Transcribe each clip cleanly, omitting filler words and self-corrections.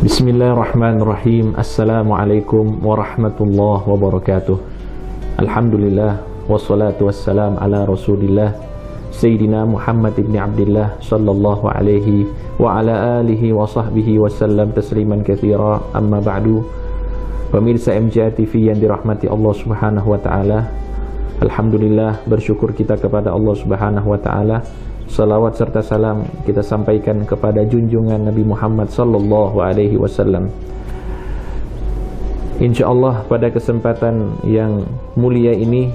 Bismillahirrahmanirrahim. Assalamualaikum warahmatullahi wabarakatuh. Alhamdulillah wassalatu wassalam ala Rasulillah Sayyidina Muhammad ibn Abdillah sallallahu alaihi wa ala alihi wa sahbihi wasallam tasliman katsira. Amma ba'du. Pemirsa MJA TV yang dirahmati Allah Subhanahu wa taala, alhamdulillah, bersyukur kita kepada Allah Subhanahu wa taala. Salawat serta salam kita sampaikan kepada junjungan Nabi Muhammad sallallahu alaihi wasallam. Insyaallah pada kesempatan yang mulia ini,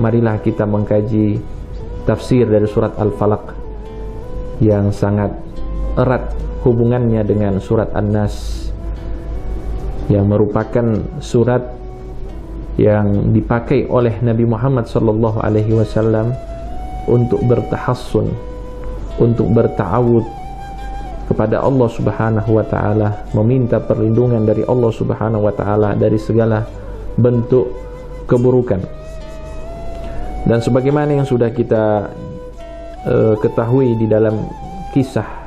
marilah kita mengkaji tafsir dari surat Al-Falaq yang sangat erat hubungannya dengan surat An-Nas, yang merupakan surat yang dipakai oleh Nabi Muhammad sallallahu alaihi wasallam untuk bertahassun, untuk berta'awud kepada Allah Subhanahu wa taala, meminta perlindungan dari Allah Subhanahu wa taala dari segala bentuk keburukan. Dan sebagaimana yang sudah kita ketahui di dalam kisah,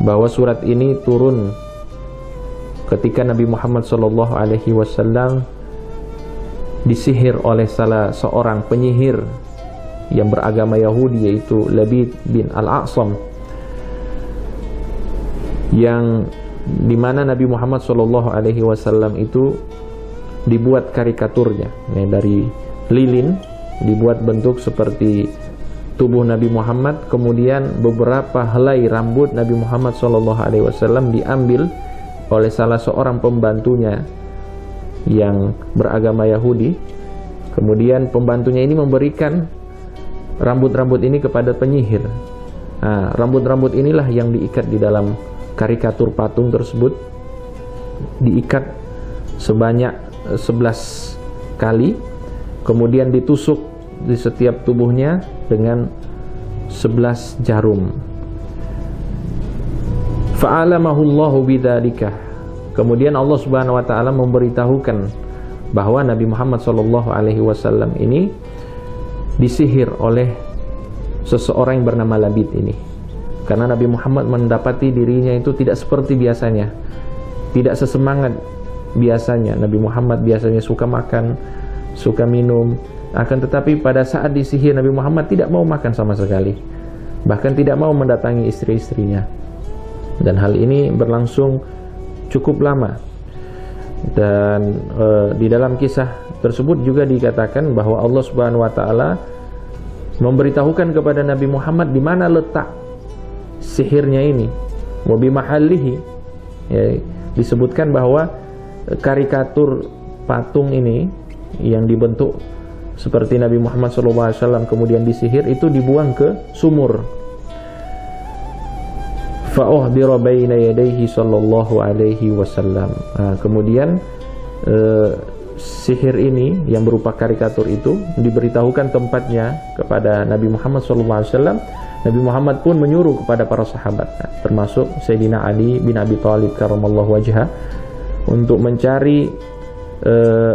bahwa surat ini turun ketika Nabi Muhammad sallallahu alaihi wasallam disihir oleh salah seorang penyihir yang beragama Yahudi, yaitu Labid bin Al-A'sam, yang dimana Nabi Muhammad SAW itu dibuat karikaturnya, dari lilin, dibuat bentuk seperti tubuh Nabi Muhammad, kemudian beberapa helai rambut Nabi Muhammad SAW diambil oleh salah seorang pembantunya yang beragama Yahudi. Kemudian pembantunya ini memberikan rambut-rambut ini kepada penyihir. Nah, rambut-rambut inilah yang diikat di dalam karikatur patung tersebut, diikat sebanyak 11 kali, kemudian ditusuk di setiap tubuhnya dengan 11 jarum. Fa'alamahullahu bidzalika. Kemudian Allah Subhanahu wa taala memberitahukan bahwa Nabi Muhammad sallallahu alaihi wasallam ini disihir oleh seseorang yang bernama Labid ini. Karena Nabi Muhammad mendapati dirinya itu tidak seperti biasanya, tidak sesemangat biasanya. Nabi Muhammad biasanya suka makan, suka minum, akan tetapi pada saat disihir Nabi Muhammad tidak mau makan sama sekali, bahkan tidak mau mendatangi istri-istrinya. Dan hal ini berlangsung cukup lama. Dan di dalam kisah tersebut juga dikatakan bahwa Allah Subhanahu wa taala memberitahukan kepada Nabi Muhammad di mana letak sihirnya ini, wa bi mahallihi, ya, disebutkan bahwa karikatur patung ini yang dibentuk seperti Nabi Muhammad SAW kemudian disihir itu dibuang ke sumur. Fa'uhdira baina yadayhi sallallahu alaihi wasallam. Nah, kemudian sihir ini yang berupa karikatur itu diberitahukan tempatnya kepada Nabi Muhammad SAW. Nabi Muhammad pun menyuruh kepada para sahabat, termasuk Sayyidina Ali bin Abi Thalib karramallahu wajhah, untuk mencari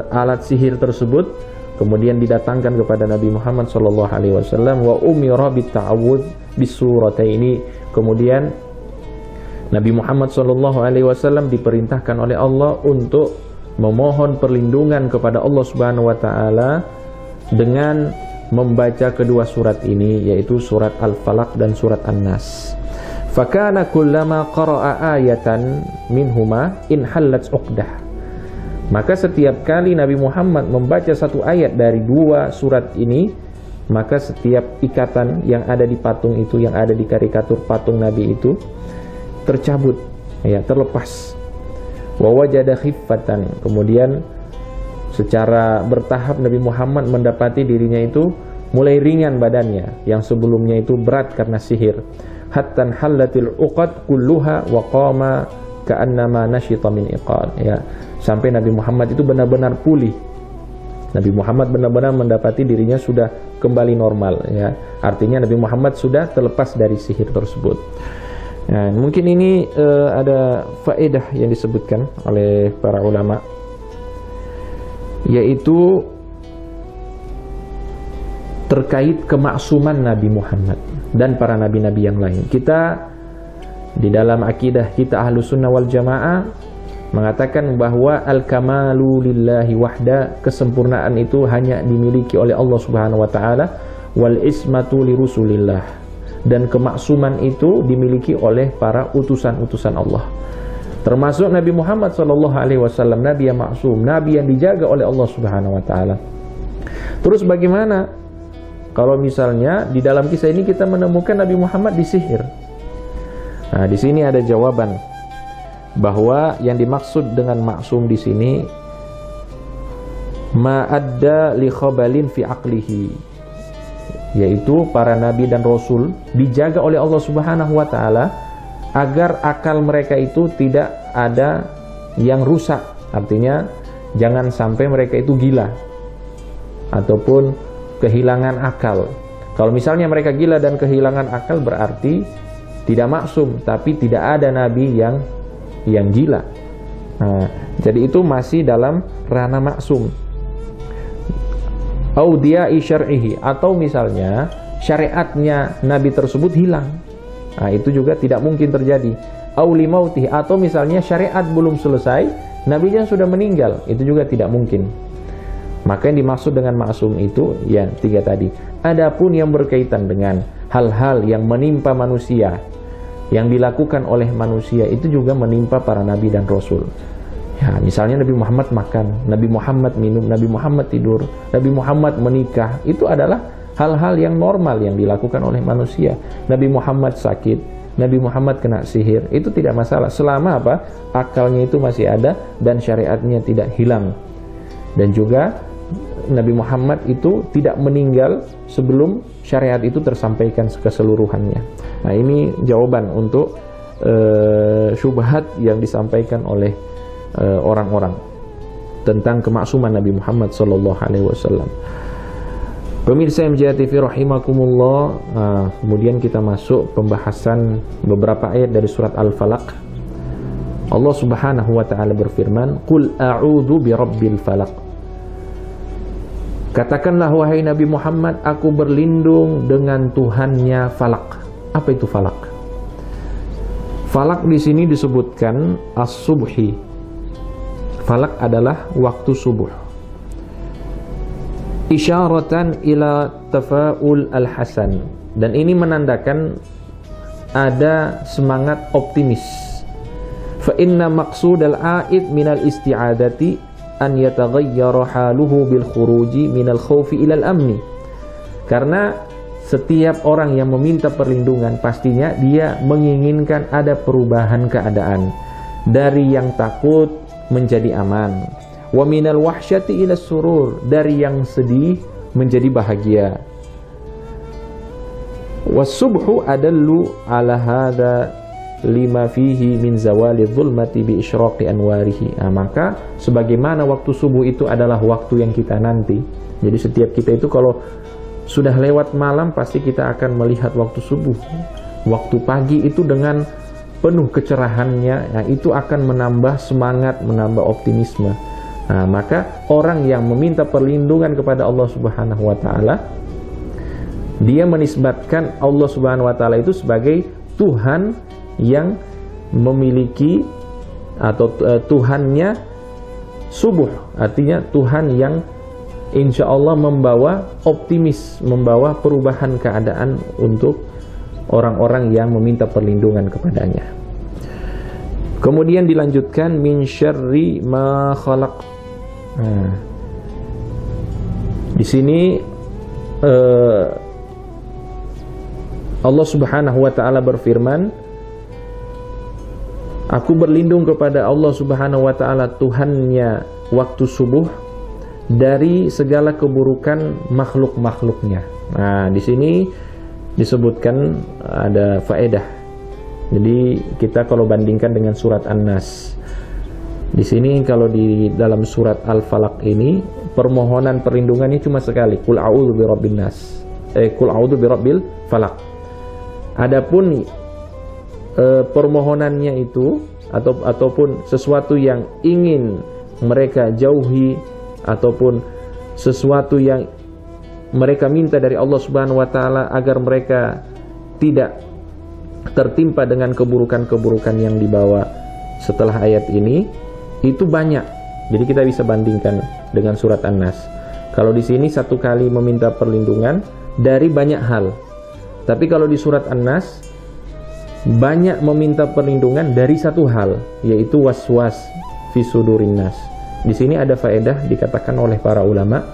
alat sihir tersebut. Kemudian didatangkan kepada Nabi Muhammad SAW. Wa umira bitta'awud bisurataini. Kemudian Nabi Muhammad SAW diperintahkan oleh Allah untuk memohon perlindungan kepada Allah Subhanahu wa taala dengan membaca kedua surat ini, yaitu surat Al-Falaq dan surat An-Nas. Fakana kullama qara'a ayatan minhuma inhallat 'uqdah. Maka setiap kali Nabi Muhammad membaca satu ayat dari dua surat ini, maka setiap ikatan yang ada di patung itu, yang ada di karikatur patung Nabi itu tercabut, ya, terlepas. Wa wajada khiffatan. Kemudian secara bertahap Nabi Muhammad mendapati dirinya itu mulai ringan badannya, yang sebelumnya itu berat karena sihir. Hatta halatil uqad kulluha wa qama ka'annama nashita min iqal, ya, sampai Nabi Muhammad itu benar-benar pulih. Nabi Muhammad benar-benar mendapati dirinya sudah kembali normal, ya. Artinya Nabi Muhammad sudah terlepas dari sihir tersebut. Nah, mungkin ini ada faedah yang disebutkan oleh para ulama, yaitu terkait kemaksuman Nabi Muhammad dan para nabi-nabi yang lain. Kita Di dalam akidah kita Ahlus Sunnah wal Jamaah mengatakan bahwa al-kamalu lillahi wahda, kesempurnaan itu hanya dimiliki oleh Allah Subhanahu wa taala, wal ismatu li rusulillah, dan kemaksuman itu dimiliki oleh para utusan-utusan Allah. Termasuk Nabi Muhammad SAW, Nabi yang maksum, Nabi yang dijaga oleh Allah Subhanahu wa taala. Terus bagaimana kalau misalnya di dalam kisah ini kita menemukan Nabi Muhammad disihir? Nah, di sini ada jawaban bahwa yang dimaksud dengan maksum di sini ma'adda li khabalin fi aqlihi, yaitu para nabi dan rasul dijaga oleh Allah Subhanahu wa taala agar akal mereka itu tidak ada yang rusak. Artinya jangan sampai mereka itu gila ataupun kehilangan akal. Kalau misalnya mereka gila dan kehilangan akal, berarti tidak maksum, tapi tidak ada nabi yang gila. Nah, jadi itu masih dalam ranah maksum. Audiai syar'ihi, atau misalnya syariatnya nabi tersebut hilang. Nah, itu juga tidak mungkin terjadi. Auli mautih, atau misalnya syariat belum selesai, nabinya sudah meninggal, itu juga tidak mungkin. Maka yang dimaksud dengan maksum itu ya tiga tadi. Adapun yang berkaitan dengan hal-hal yang menimpa manusia, yang dilakukan oleh manusia, itu juga menimpa para nabi dan rasul. Ya, misalnya Nabi Muhammad makan, Nabi Muhammad minum, Nabi Muhammad tidur, Nabi Muhammad menikah, itu adalah hal-hal yang normal yang dilakukan oleh manusia. Nabi Muhammad sakit, Nabi Muhammad kena sihir, itu tidak masalah selama apa? Akalnya itu masih ada dan syariatnya tidak hilang. Dan juga Nabi Muhammad itu tidak meninggal sebelum syariat itu tersampaikan keseluruhannya. Nah, ini jawaban untuk syubhat yang disampaikan oleh orang-orang tentang kemaksuman Nabi Muhammad SAW. Pemirsa MJA TV rahimakumullah, kemudian kita masuk pembahasan beberapa ayat dari surat Al-Falaq. Allah Subhanahu wa taala berfirman, "Qul a'udzu birabbil falaq." Katakanlah wahai Nabi Muhammad, aku berlindung dengan Tuhannya Falak. Apa itu Falak? Falak di sini disebutkan as-subhi. Falak adalah waktu subuh. Isyaratan ila tafa'ul al-hasan. Dan ini menandakan ada semangat optimis. Fa inna maqsud al-a'id minal isti'adati an yataghayyara haluhu bil khuruji minal khawfi ilal amni. Karena setiap orang yang meminta perlindungan pastinya dia menginginkan ada perubahan keadaan dari yang takut menjadi aman, wa minal wahsyati ila surur, dari yang sedih menjadi bahagia. Was-subhu adallu ala hadza lima fihi min zawali dhulmati bi isyraqi anwarihi. Nah, maka sebagaimana waktu subuh itu adalah waktu yang kita nanti. Jadi setiap kita itu kalau sudah lewat malam pasti kita akan melihat waktu subuh. Waktu pagi itu dengan penuh kecerahannya, nah, itu akan menambah semangat, menambah optimisme. Nah, maka orang yang meminta perlindungan kepada Allah Subhanahu wa taala, dia menisbatkan Allah Subhanahu wa taala itu sebagai Tuhan yang memiliki atau Tuhannya subuh, artinya Tuhan yang insya Allah membawa optimis, membawa perubahan keadaan untuk orang-orang yang meminta perlindungan kepadanya. Kemudian dilanjutkan min syarri ma khalaq. Nah, di sini Allah Subhanahu wa taala berfirman, aku berlindung kepada Allah Subhanahu wa taala Tuhannya waktu subuh dari segala keburukan makhluk-makhluknya. Nah, di sini disebutkan ada faedah. Jadi kita kalau bandingkan dengan surat An-Nas, di sini kalau di dalam surat Al-Falaq ini permohonan perlindungannya cuma sekali, qul a'udzu birabbin nas, qul a'udzu birabbil falaq. Adapun permohonannya itu ataupun sesuatu yang ingin mereka jauhi ataupun sesuatu yang mereka minta dari Allah Subhanahu wa taala agar mereka tidak tertimpa dengan keburukan-keburukan yang dibawa setelah ayat ini itu banyak. Jadi kita bisa bandingkan dengan surat An-Nas. Kalau di sini satu kali meminta perlindungan dari banyak hal. Tapi kalau di surat An-Nas banyak meminta perlindungan dari satu hal, yaitu waswas fi sudurin nas. Di sini ada faedah dikatakan oleh para ulama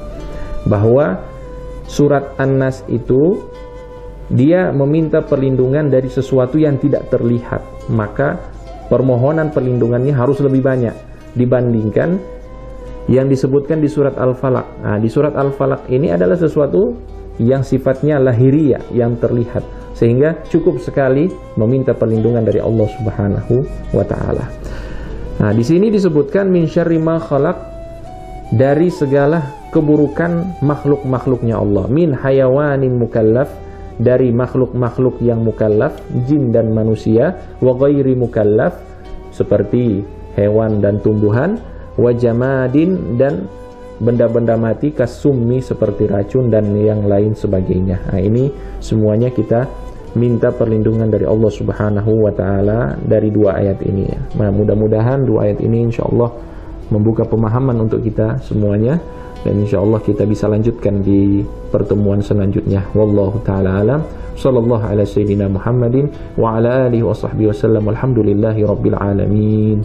bahwa surat An-Nas itu dia meminta perlindungan dari sesuatu yang tidak terlihat, maka permohonan perlindungannya harus lebih banyak dibandingkan yang disebutkan di surat Al-Falaq. Nah, di surat Al-Falaq ini adalah sesuatu yang sifatnya lahiriah, yang terlihat, sehingga cukup sekali meminta perlindungan dari Allah Subhanahu wa taala. Nah, di sini disebutkan min syarri ma khalaq, dari segala keburukan makhluk-makhluknya Allah, min hayawanin mukallaf, dari makhluk-makhluk yang mukallaf, jin dan manusia, wa ghairi mukallaf, seperti hewan dan tumbuhan, wa jamadin, dan benda-benda mati, kasummi, seperti racun dan yang lain sebagainya. Nah, ini semuanya kita minta perlindungan dari Allah Subhanahu wa taala dari dua ayat ini ya. Nah, mudah-mudahan dua ayat ini insyaallah membuka pemahaman untuk kita semuanya, dan insyaallah kita bisa lanjutkan di pertemuan selanjutnya. Wallahu taala alam. Sallallahu ala sayyidina Muhammadin wa ala alihi wa sahbihi wasallam. Alhamdulillahi rabbil alamin.